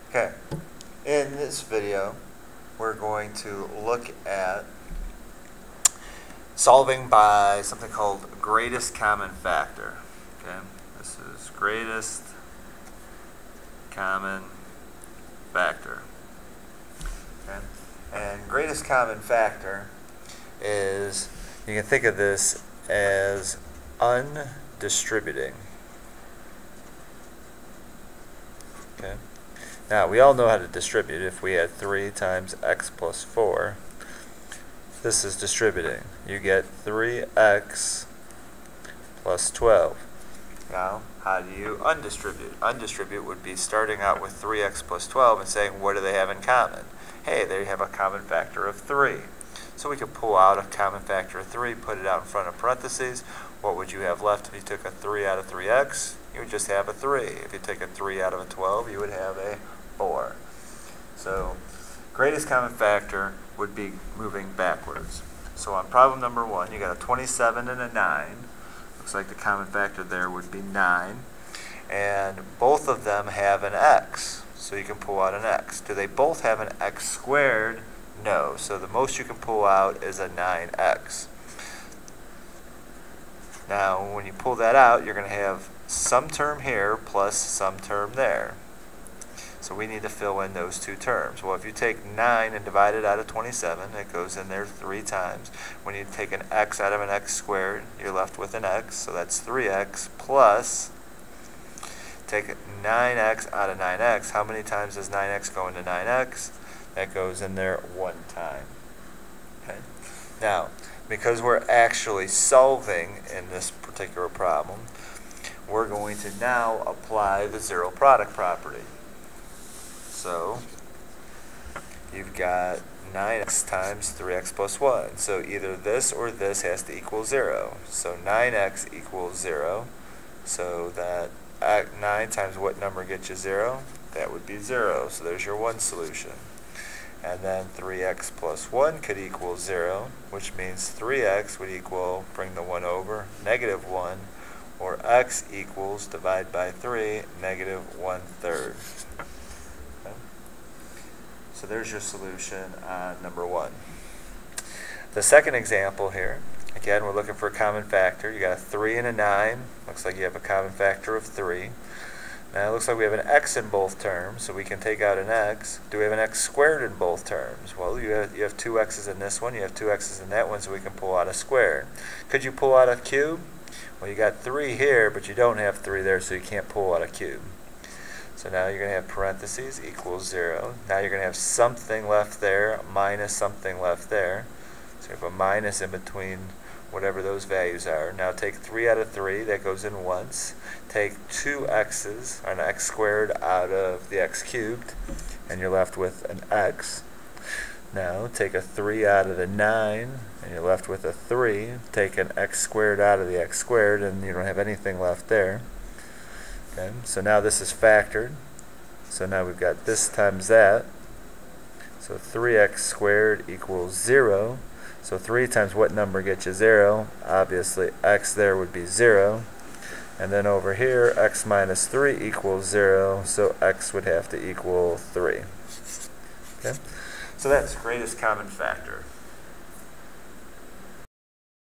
Okay, in this video we're going to look at solving by something called greatest common factor. Okay, this is greatest common factor. Okay, and greatest common factor is, you can think of this as undistributing. Okay. Now, we all know how to distribute. If we had 3 times x plus 4, this is distributing. You get 3x plus 12. Now, how do you undistribute? Undistribute would be starting out with 3x plus 12 and saying, what do they have in common? Hey, they have a common factor of 3. So we could pull out a common factor of 3, put it out in front of parentheses. What would you have left if you took a 3 out of 3x? You would just have a 3. If you take a 3 out of a 12, you would have a 4. So greatest common factor would be moving backwards. So on problem number 1, you got a 27 and a 9. Looks like the common factor there would be 9. And both of them have an x. So you can pull out an x. Do they both have an x squared? No. So the most you can pull out is a 9x. Now when you pull that out, you're going to have some term here plus some term there. So we need to fill in those two terms. Well, if you take 9 and divide it out of 27, it goes in there 3 times. When you take an x out of an x squared, you're left with an x, so that's 3x plus, take 9x out of 9x. How many times does 9x go into 9x? That goes in there 1 time. Okay. Now, because we're actually solving in this particular problem, we're going to now apply the zero product property. So you've got 9x times 3x plus 1. So either this or this has to equal 0. So 9x equals 0. So that 9 times what number gets you 0? That would be 0. So there's your one solution. And then 3x plus 1 could equal 0, which means 3x would equal, bring the 1 over, negative 1, or x equals, divide by 3, negative 1/3. Okay. So there's your solution on number 1. The second example here, again, we're looking for a common factor. You got a 3 and a 9. Looks like you have a common factor of 3. Now it looks like we have an x in both terms, so we can take out an x. Do we have an x squared in both terms? Well, you have 2 x's in this one, you have 2 x's in that one, so we can pull out a square. Could you pull out a cube? Well, you got 3 here, but you don't have 3 there, so you can't pull out a cube. So now you're going to have parentheses equals 0. Now you're going to have something left there minus something left there. So you have a minus in between whatever those values are. Now take 3 out of 3, that goes in once. Take 2 x's, or an x squared, out of the x cubed, and you're left with an x. Now take a 3 out of the 9, and you're left with a 3. Take an x squared out of the x squared, and you don't have anything left there. Okay, so now this is factored. So now we've got this times that. So 3x squared equals 0. So 3 times what number gets you 0? Obviously x there would be 0. And then over here, x minus 3 equals 0, so x would have to equal 3. Okay? So that's greatest common factor.